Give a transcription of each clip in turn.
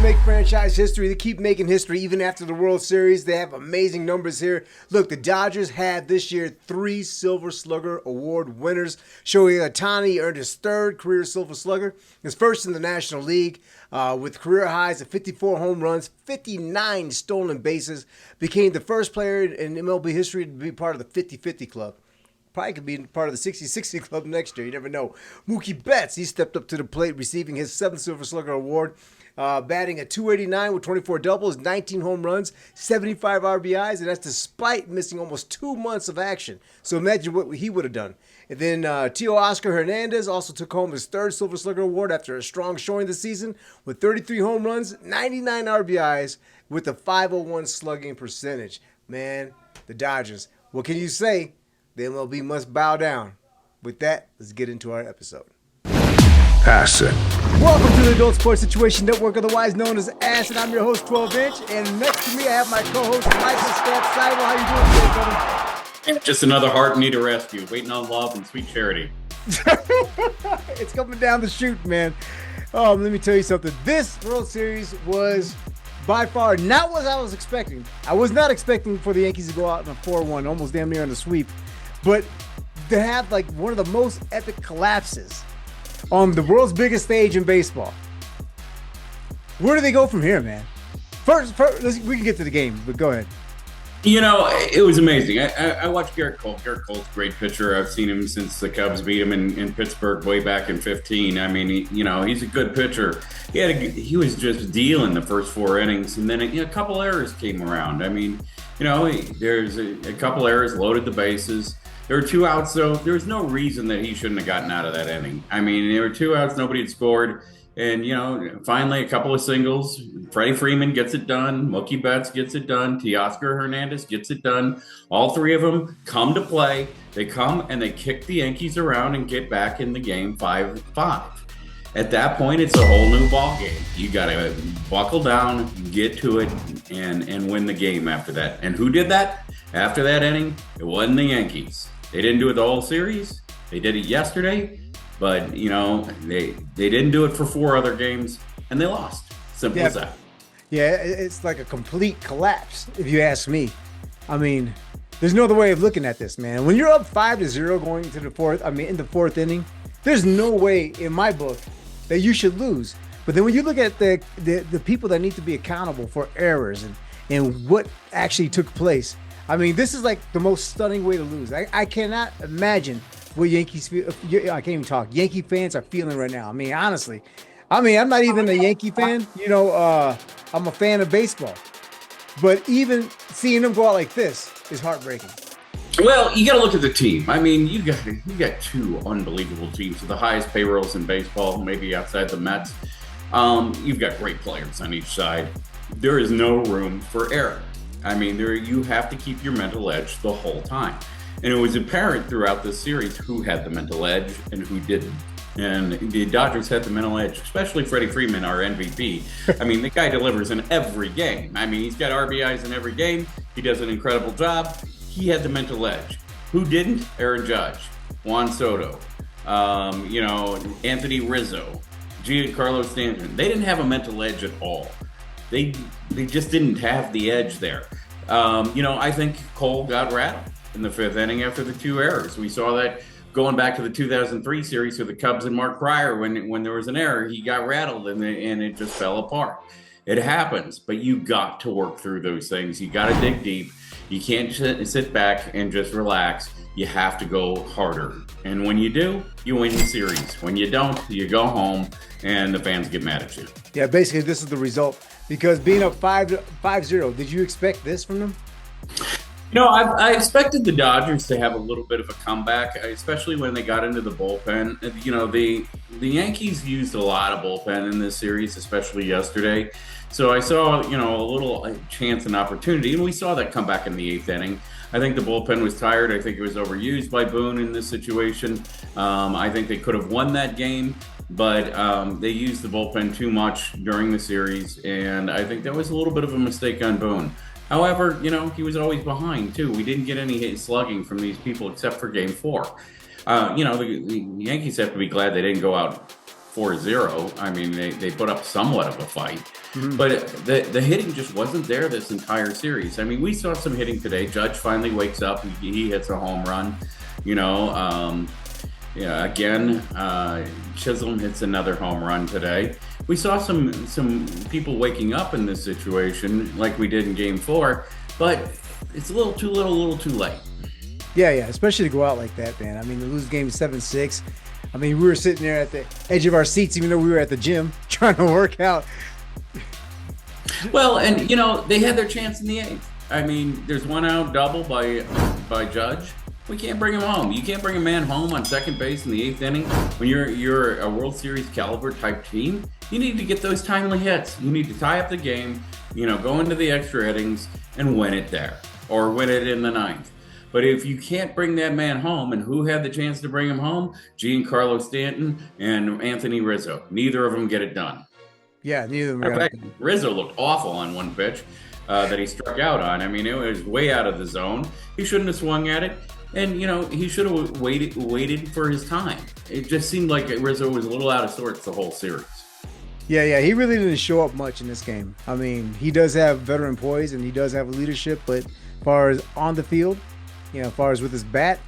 make franchise history. They keep making history even after the World Series. They have amazing numbers here. Look, the Dodgers had this year 3 Silver Slugger Award winners. Shohei Ohtani earned his 3rd career Silver Slugger, his first in the National League, with career highs of 54 home runs, 59 stolen bases. Became the first player in MLB history to be part of the 50-50 club. Probably could be part of the 60-60 club next year. You never know. Mookie Betts, he stepped up to the plate, receiving his 7th Silver Slugger Award. Batting at .289 with 24 doubles, 19 home runs, 75 RBIs, and that's despite missing almost 2 months of action. So imagine what he would have done. And then Teoscar Hernandez also took home his 3rd Silver Slugger Award after a strong showing this season with 33 home runs, 99 RBIs, with a .501 slugging percentage. Man, the Dodgers. What can you say? The MLB must bow down. With that, let's get into our episode. ASSN. Welcome to the Adult Sports Situation Network, otherwise known as ASSN. I'm your host, 12-inch, and next to me I have my co-host, Michael Stamp. How you doing today, brother? Just another heart in need of rescue, waiting on love and sweet charity. It's coming down the chute, man. Let me tell you something. This World Series was by far not what I was expecting. I was not expecting for the Yankees to go out in a 4-1, almost damn near on the sweep. But to have like one of the most epic collapses on the world's biggest stage in baseball. Where do they go from here, man? First we can get to the game, but go ahead. You know, it was amazing. I watched Garrett Cole. Garrett Cole's a great pitcher. I've seen him since the Cubs beat him in Pittsburgh way back in 15. I mean, he's a good pitcher. He was just dealing the first 4 innings, and then a couple errors came around. I mean, there's a couple errors, loaded the bases. There were 2 outs, though. There was no reason that he shouldn't have gotten out of that inning. I mean, there were 2 outs, nobody had scored. And, finally a couple of singles. Freddie Freeman gets it done. Mookie Betts gets it done. Teoscar Hernandez gets it done. All 3 of them come to play. They come and they kick the Yankees around and get back in the game 5-5. At that point, it's a whole new ball game. You got to buckle down, get to it, and win the game after that. And who did that? After that inning, it wasn't the Yankees. They didn't do it the whole series. They did it yesterday, but they didn't do it for 4 other games, and they lost. Simple as that. Yeah, it's like a complete collapse, if you ask me. I mean, there's no other way of looking at this, man. When you're up 5-0 going into the 4th, in the 4th inning, there's no way in my book that you should lose. But then when you look at the people that need to be accountable for errors and what actually took place, I mean, this is like the most stunning way to lose. I cannot imagine what Yankees feel. I can't even talk. Yankee fans are feeling right now. I mean, honestly. I'm not even a Yankee fan. I'm a fan of baseball. But even seeing them go out like this is heartbreaking. Well, you got to look at the team. I mean, you got 2 unbelievable teams with the highest payrolls in baseball, maybe outside the Mets. You've got great players on each side. There is no room for error. I mean, you have to keep your mental edge the whole time. And it was apparent throughout this series who had the mental edge and who didn't. And the Dodgers had the mental edge, especially Freddie Freeman, our MVP. I mean, the guy delivers in every game. I mean, he's got RBIs in every game. He does an incredible job. He had the mental edge. Who didn't? Aaron Judge, Juan Soto, Anthony Rizzo, Giancarlo Stanton. They didn't have a mental edge at all. They just didn't have the edge there. I think Cole got rattled in the 5th inning after the 2 errors. We saw that going back to the 2003 series with the Cubs and Mark Prior. When there was an error, he got rattled and it just fell apart. It happens, but you got to work through those things. You got to dig deep. You can't sit back and just relax. You have to go harder. And when you do, you win the series. When you don't, you go home and the fans get mad at you. Yeah, basically this is the result. Because being up 5-0, did you expect this from them? I expected the Dodgers to have a little bit of a comeback, especially when they got into the bullpen. The Yankees used a lot of bullpen in this series, especially yesterday. So I saw, a little chance and opportunity, and we saw that come back in the 8th inning. I think the bullpen was tired. I think it was overused by Boone in this situation. I think they could have won that game, but they used the bullpen too much during the series, and I think that was a little bit of a mistake on Boone. However, he was always behind, too. We didn't get any slugging from these people except for Game 4. The Yankees have to be glad they didn't go out 4-0. I mean, they put up somewhat of a fight, but the hitting just wasn't there this entire series. I mean, we saw some hitting today. Judge finally wakes up. He hits a home run. Yeah, again, Chisholm hits another home run today. We saw some people waking up in this situation like we did in Game 4, but it's a little too late. Yeah, especially to go out like that, man. I mean, to lose game 7-6. I mean, we were sitting there at the edge of our seats, even though we were at the gym trying to work out. Well, and they had their chance in the 8th. I mean, there's one out double by Judge. We can't bring him home. You can't bring a man home on second base in the 8th inning when you're a World Series caliber type team. You need to get those timely hits. You need to tie up the game, go into the extra innings and win it there, or win it in the 9th. But if you can't bring that man home, and who had the chance to bring him home? Giancarlo Stanton and Anthony Rizzo. Neither of them get it done. Yeah, neither of them. In fact, Rizzo looked awful on one pitch that he struck out on. I mean, it was way out of the zone. He shouldn't have swung at it. And, he should have waited for his time. It just seemed like Rizzo was a little out of sorts the whole series. Yeah, he really didn't show up much in this game. I mean, he does have veteran poise and he does have leadership, but as far as on the field, as far as with his bat,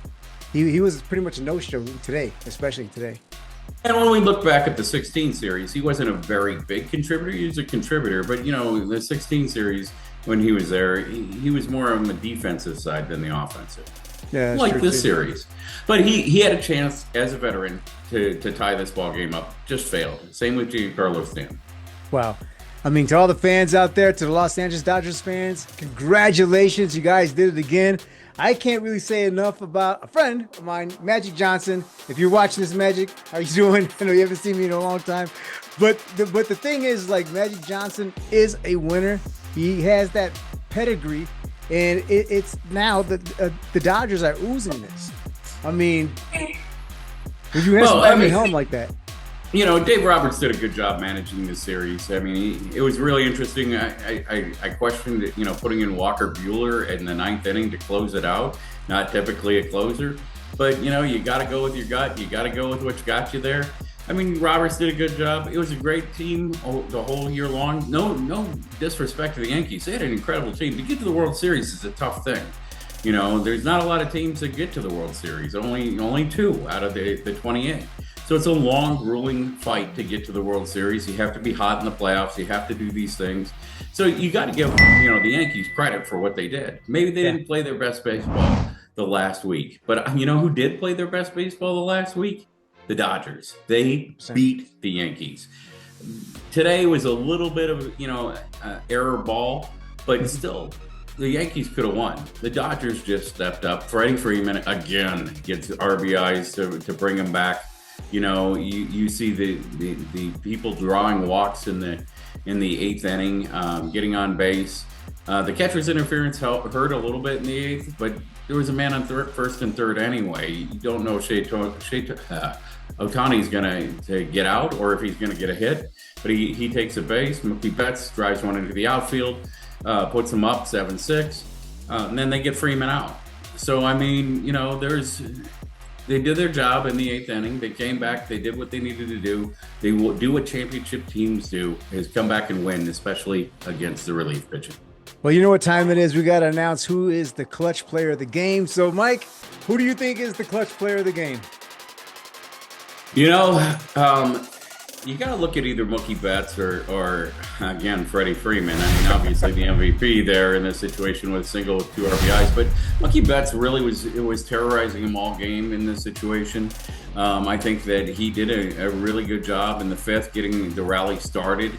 he was pretty much a no-show today, especially today. And when we look back at the 16 series, he wasn't a very big contributor. He was a contributor, but, the 16 series, when he was there, he was more on the defensive side than the offensive. Yeah, like this series. But he had a chance as a veteran to tie this ball game up. Just failed. Same with Giancarlo Stanton. Wow. I mean, to all the fans out there, to the Los Angeles Dodgers fans, congratulations. You guys did it again. I can't really say enough about a friend of mine, Magic Johnson. If you're watching this, Magic, how you doing? I know you haven't seen me in a long time. But the thing is, like, Magic Johnson is a winner. He has that pedigree. And it's now the Dodgers are oozing this. I mean, would you have somebody home like that? Dave Roberts did a good job managing this series. I mean, it was really interesting. I questioned, putting in Walker Buehler in the 9th inning to close it out. Not typically a closer, but you got to go with your gut. You got to go with what got you there. I mean, Roberts did a good job. It was a great team the whole year long. No disrespect to the Yankees. They had an incredible team. To get to the World Series is a tough thing. There's not a lot of teams that get to the World Series. Only 2 out of the 28. So it's a long, grueling fight to get to the World Series. You have to be hot in the playoffs. You have to do these things. So you got to give the Yankees credit for what they did. Maybe they didn't play their best baseball the last week, but who did play their best baseball the last week? The Dodgers. They beat the Yankees. Today was a little bit of error ball, but still the Yankees could have won. The Dodgers just stepped up. Freddie Freeman again gets RBIs to bring him back. You see the people drawing walks in the 8th inning, getting on base. The catcher's interference hurt a little bit in the 8th, but there was a man on first and third anyway. You don't know if Ohtani's going to get out or if he's going to get a hit, but he takes a base. Mookie Betts drives one into the outfield, puts him up 7-6, and then they get Freeman out. So, I mean, they did their job in the 8th inning. They came back. They did what they needed to do. They will do what championship teams do, is come back and win, especially against the relief pitching. Well, you know what time it is. We got to announce who is the clutch player of the game. So, Mike, who do you think is the clutch player of the game? You got to look at either Mookie Betts or again, Freddie Freeman. I mean, obviously the MVP there in this situation with a single with 2 RBIs, but Mookie Betts really was terrorizing him all game in this situation. I think that he did a really good job in the 5th, getting the rally started,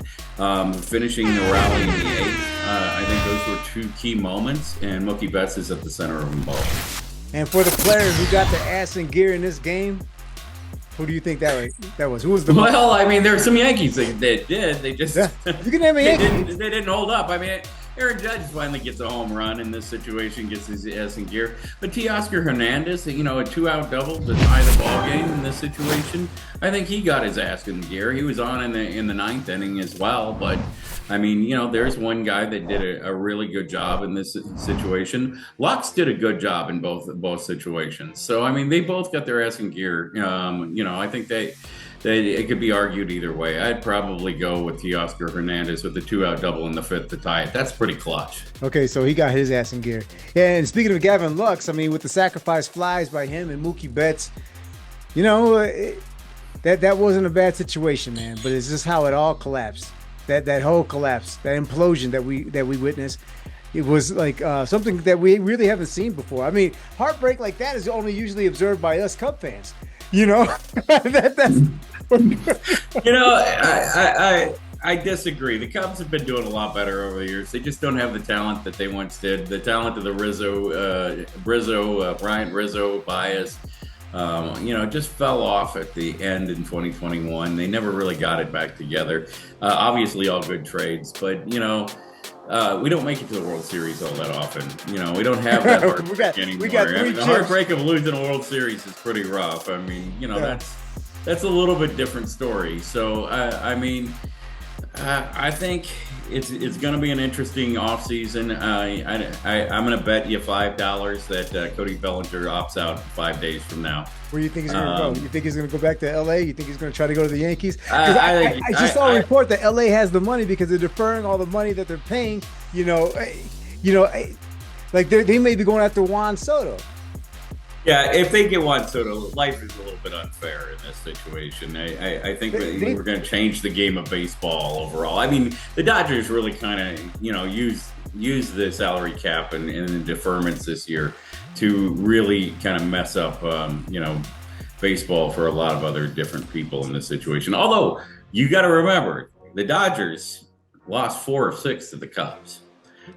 finishing the rally in the 8th. I think those were 2 key moments, and Mookie Betts is at the center of them both. And for the players who got the ass and gear in this game, who do you think that was? Who was the? Well, I mean, there were some Yankees that did. They just you can name a Yankee. They didn't hold up. I mean, Aaron Judge finally gets a home run in this situation, gets his ass in gear. But Teoscar Hernandez, a 2-out double to tie the ball game in this situation, I think he got his ass in gear. He was on in the 9th inning as well. But I mean, there's one guy that did a really good job in this situation. Lux did a good job in both situations. So I mean, they both got their ass in gear. I think it could be argued either way. I'd probably go with Teoscar Hernandez with the 2-out double in the 5th to tie it. That's pretty clutch. Okay, so he got his ass in gear. Yeah, and speaking of Gavin Lux, I mean, with the sacrifice flies by him and Mookie Betts, you know, that wasn't a bad situation, man. But it's just how it all collapsed. That whole collapse, that implosion that we witnessed. It was like something that we really haven't seen before. I mean, heartbreak like that is only usually observed by us Cub fans. You know, that's. You know, I disagree. The Cubs have been doing a lot better over the years. They just don't have the talent that they once did. The talent of the Bryant Rizzo bias, you know, just fell off at the end in 2021. They never really got it back together. Obviously, all good trades, but you know. We don't make it to the World Series all that often. You know, we don't have that heartbreak anymore. The heartbreak of losing a World Series is pretty rough. I mean, you know, that's a little bit different story. So, I mean, I think it's going to be an interesting offseason. I'm going to bet you $5 that Cody Bellinger opts out 5 days from now. Where do you think he's going to go? You think he's going to go back to L.A.? You think he's going to try to go to the Yankees? I just saw a report that L.A. has the money because they're deferring all the money that they're paying. You know, like they may be going after Juan Soto. Yeah, if they get Juan Soto, life is a little bit unfair in this situation. I think we're going to change the game of baseball overall. I mean, the Dodgers really kind of, you know, use the salary cap and the deferments this year to really kind of mess up, you know, baseball for a lot of other different people in this situation. Although, you got to remember, the Dodgers lost 4 of 6 to the Cubs.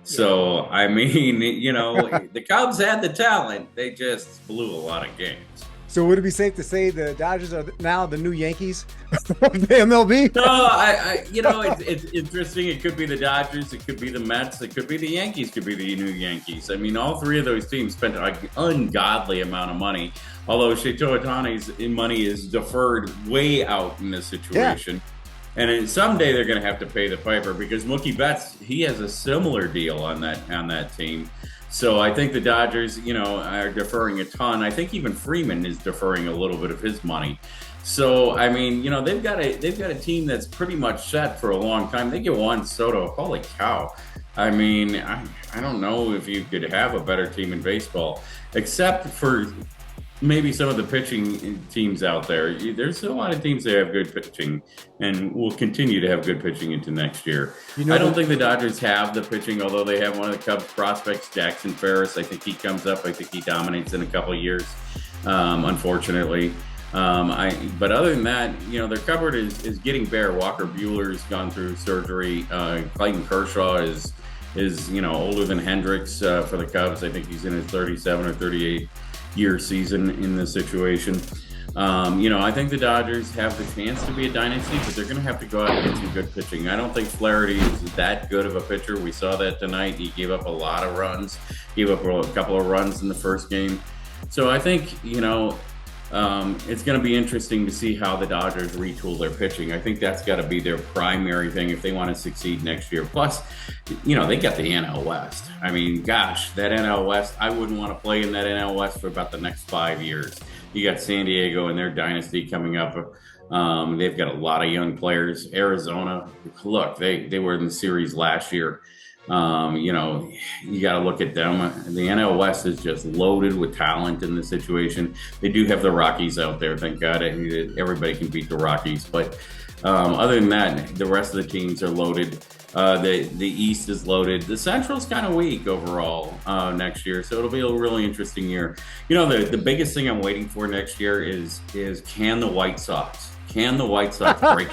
So, I mean, you know, the Cubs had the talent. They just blew a lot of games. So would it be safe to say the Dodgers are now the new Yankees of the MLB? No, you know, it's interesting. It could be the Dodgers. It could be the Mets. It could be the Yankees. It could be the new Yankees. I mean, all 3 of those teams spent an ungodly amount of money. Although Shohei Ohtani's money is deferred way out in this situation. Yeah. And someday they're going to have to pay the piper because Mookie Betts, he has a similar deal on that team. So I think the Dodgers, you know, are deferring a ton. I think even Freeman is deferring a little bit of his money. So I mean, you know, they've got a team that's pretty much set for a long time. They get Juan Soto. Holy cow! I mean, I don't know if you could have a better team in baseball, except for maybe some of the pitching teams out there. There's a lot of teams that have good pitching and will continue to have good pitching into next year. You know, I don't think the Dodgers have the pitching, although they have one of the Cubs prospects, Jackson Ferris. I think he comes up. I think he dominates in a couple of years, unfortunately. But other than that, you know, their cupboard is getting bare. Walker Buehler's gone through surgery. Clayton Kershaw is you know, older than Hendricks for the Cubs. I think he's in his 37 or 38-year season in this situation. You know, I think the Dodgers have the chance to be a dynasty, but they're going to have to go out and get some good pitching. I don't think Flaherty is that good of a pitcher. We saw that tonight. He gave up a lot of runs, gave up a couple of runs in the first game. So I think, you know, it's going to be interesting to see how the Dodgers retool their pitching. I think that's got to be their primary thing if they want to succeed next year. Plus, you know, they got the NL West. I mean, gosh, that NL West, I wouldn't want to play in that NL West for about the next 5 years. You got San Diego and their dynasty coming up. They've got a lot of young players. Arizona, look, they were in the series last year. You know, you got to look at them. The NL West is just loaded with talent in this situation. They do have the Rockies out there. Thank God everybody can beat the Rockies. But other than that, the rest of the teams are loaded. The East is loaded. The Central's kind of weak overall next year, so it'll be a really interesting year. You know, the biggest thing I'm waiting for next year is can the White Sox break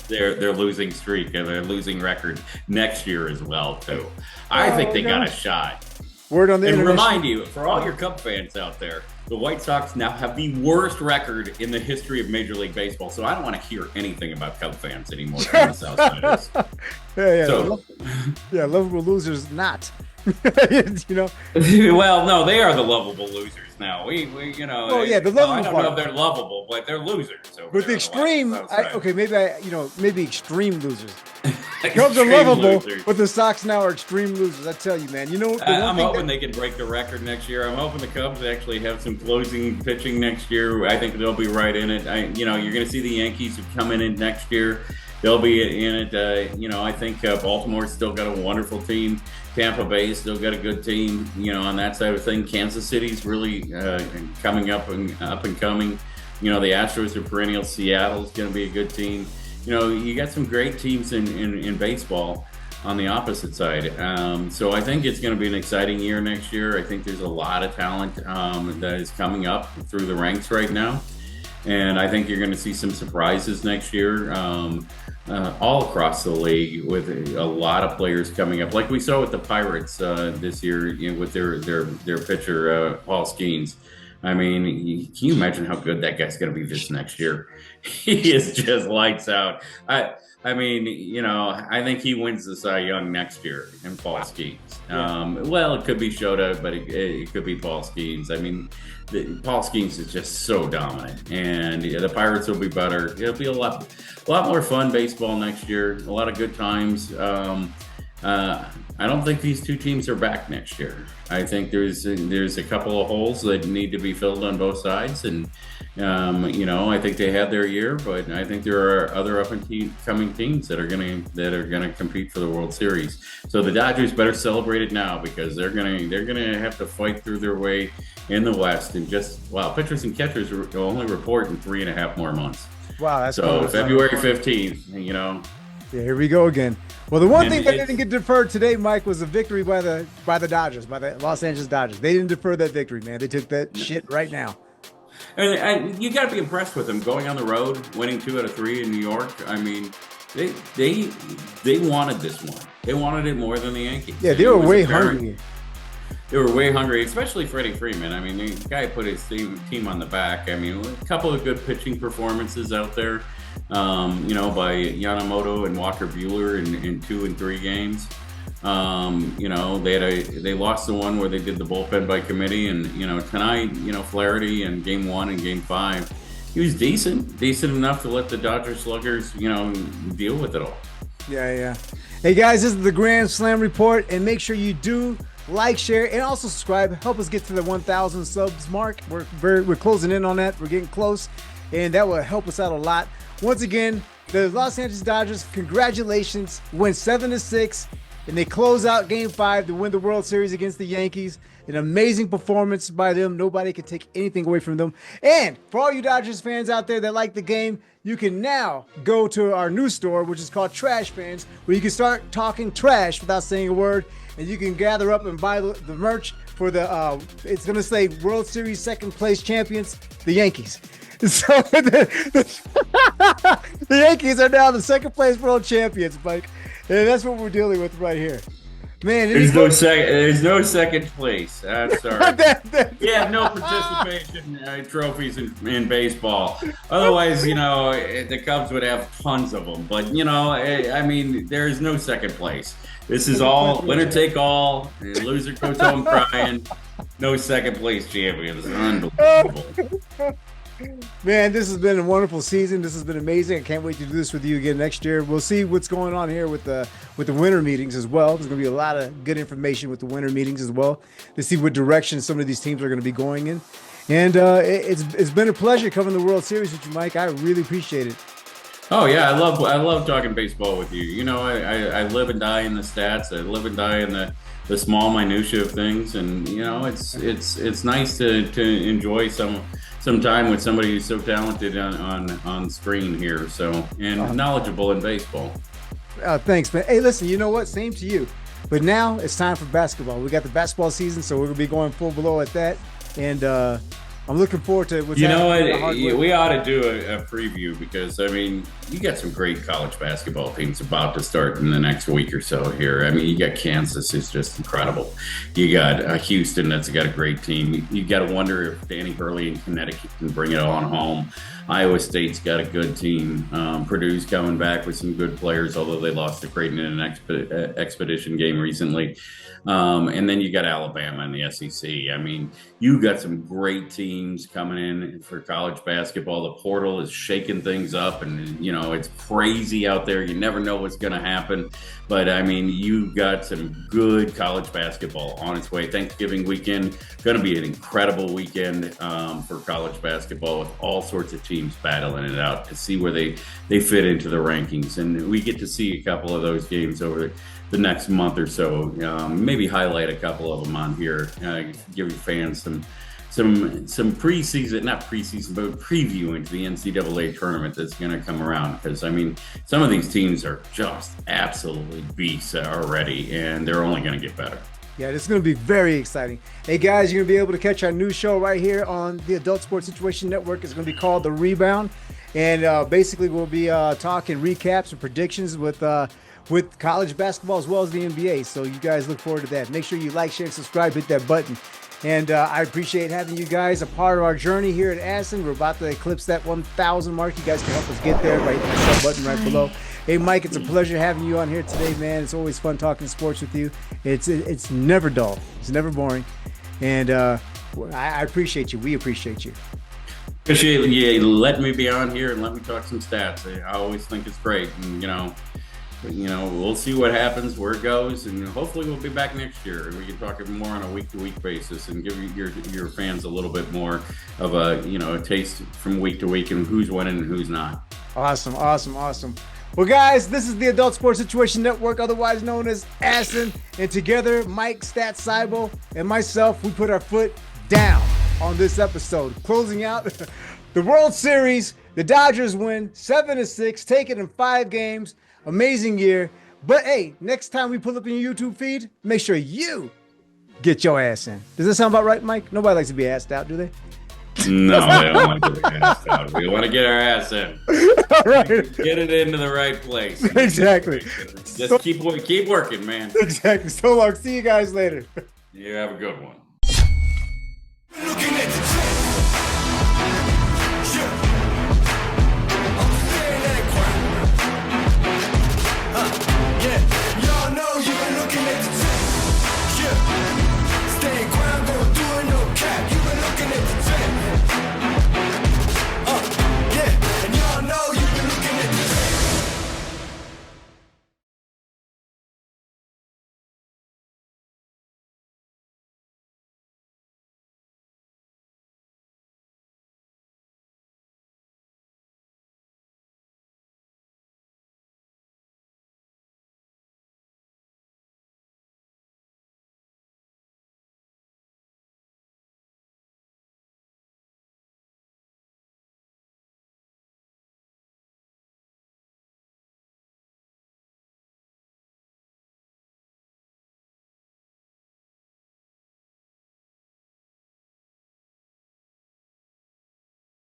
their losing streak and their losing record next year as well too? I think they got a shot. Word on the internet. And remind you, for all your Cub fans out there, the White Sox now have the worst record in the history of Major League Baseball. So I don't want to hear anything about Cub fans anymore from the Southsiders. Yeah. So, yeah, lovable losers not. You know. Well, no, they are the lovable losers now. We Oh yeah, the well, lovable I don't part. know if they're lovable, but they're losers. But the extreme, okay, maybe extreme losers. Cubs are Extreme lovable, losers. but the Sox now are extreme losers. I tell you, man. You know, I'm hoping they can break the record next year. I'm hoping the Cubs actually have some closing pitching next year. I think they'll be right in it. You're going to see the Yankees who come in next year. They'll be in it. I think Baltimore's still got a wonderful team. Tampa Bay's still got a good team. On that side of things. Kansas City's really coming up and coming. The Astros are perennial. Seattle's going to be a good team. You got some great teams in baseball on the opposite side. So I think it's going to be an exciting year next year. I think there's a lot of talent that is coming up through the ranks right now. And I think you're going to see some surprises next year all across the league with a lot of players coming up. Like we saw with the Pirates this year with their pitcher, Paul Skeens. I mean, can you imagine how good that guy's going to be this next year? He is just lights out. I think he wins the Cy Young next year in Paul Skeens. Well, it could be Shota, but it could be Paul Skeens. I mean, Paul Skeens is just so dominant, and the Pirates will be better. It'll be a lot more fun baseball next year. A lot of good times. I don't think these two teams are back next year. I think there's a couple of holes that need to be filled on both sides, and I think they had their year, but I think there are other up and coming teams that are gonna compete for the World Series. So the Dodgers better celebrate it now, because they're gonna have to fight through their way in the West, and pitchers and catchers will only report in 3.5 more months. Wow, that's so cool. February 15th. Yeah, here we go again. Well, the one thing that didn't get deferred today, Mike, was a victory by the Dodgers, by the Los Angeles Dodgers. They didn't defer that victory, man. They took that shit right now. And you got to be impressed with them going on the road, winning 2 out of 3 in New York. I mean, they wanted this one. They wanted it more than the Yankees. Yeah, they were way hungry. They were way hungry, especially Freddie Freeman. I mean, the guy put his team on the back. I mean, a couple of good pitching performances out there, by Yamamoto and Walker Buehler in 2 and 3 games. They lost the one where they did the bullpen by committee, and tonight, Flaherty in Game 1 and Game 5, he was decent enough to let the Dodgers Sluggers, deal with it all. Yeah. Hey guys, this is the Grand Slam Report, and make sure you do like, share, and also subscribe. Help us get to the 1,000 subs mark. We're closing in on that. We're getting close, and that will help us out a lot. Once again, the Los Angeles Dodgers, congratulations, win 7-6, and they close out Game 5 to win the World Series against the Yankees. An amazing performance by them. Nobody can take anything away from them. And for all you Dodgers fans out there that like the game, you can now go to our new store, which is called Trash Fans, where you can start talking trash without saying a word. And you can gather up and buy the merch for the, it's going to say World Series second place champions, the Yankees. So the Yankees are now the second place world champions, Mike. And that's what we're dealing with right here. Man, there's no second place. I'm sorry. You have no participation trophies in baseball. Otherwise, the Cubs would have tons of them. But I mean, there is no second place. This is all winner take all. Loser goes home crying. No second place champions. Unbelievable. Man, this has been a wonderful season. This has been amazing. I can't wait to do this with you again next year. We'll see what's going on here with the winter meetings as well. There's going to be a lot of good information with the winter meetings as well to see what direction some of these teams are going to be going in. And it's been a pleasure covering the World Series with you, Mike. I really appreciate it. Oh yeah, I love talking baseball with you. I live and die in the stats. I live and die in the small minutia of things, and it's nice to enjoy some time with somebody who's so talented on screen here, and knowledgeable in baseball. Thanks, man. Hey, listen, you know what? Same to you. But now it's time for basketball. We got the basketball season, so we're gonna be going full blow at that. And I'm looking forward to what's You know happening. what? We ought to do a preview because, I mean, you got some great college basketball teams about to start in the next week or so here. I mean, you got Kansas, who's just incredible. You got Houston, that's got a great team. You got to wonder if Danny Hurley in Connecticut can bring it on home. Iowa State's got a good team. Purdue's coming back with some good players, although they lost to Creighton in an expedition game recently. And then you got Alabama in the SEC. I mean, you got some great teams coming in for college basketball. The portal is shaking things up, and you know it's crazy out there. You never know what's going to happen, but I mean, you got some good college basketball on its way. Thanksgiving weekend going to be an incredible weekend for college basketball with all sorts of teams battling it out to see where they fit into the rankings, and we get to see a couple of those games over the next month or so. Maybe highlight a couple of them on here, giving fans some preseason, not preseason, but preview into the NCAA tournament that's going to come around. Because, I mean, some of these teams are just absolutely beasts already, and they're only going to get better. Yeah, this is going to be very exciting. Hey, guys, you're going to be able to catch our new show right here on the Adult Sports Situation Network. It's going to be called The Rebound. And basically, we'll be talking recaps and predictions with college basketball as well as the NBA. So you guys look forward to that. Make sure you like, share, and subscribe, hit that button. And I appreciate having you guys a part of our journey here at ASSN. We're about to eclipse that 1,000 mark. You guys can help us get there by hitting the sub button right below. Hey, Mike, it's a pleasure having you on here today, man. It's always fun talking sports with you. It's never dull. It's never boring. And I appreciate you. We appreciate you. Appreciate you letting me be on here and let me talk some stats. I always think it's great. And, you know, we'll see what happens, where it goes, and hopefully we'll be back next year. We can talk more on a week-to-week basis and give your fans a little bit more of a taste from week to week and who's winning and who's not. Awesome. Well, guys, this is the Adult Sports Situation Network, otherwise known as ASSN, and together, Mike, Stat Cybo, and myself, we put our foot down on this episode. Closing out the World Series, the Dodgers win 7-6, take it in 5 games. Amazing year. But hey, next time we pull up in your YouTube feed, make sure you get your ass in. Does that sound about right, Mike? Nobody likes to be asked out, do they? No, they don't want to get our ass out. We want to get our ass in. All right. Get it into the right place. Exactly. Just keep working, man. Exactly. So long. See you guys later. You have a good one.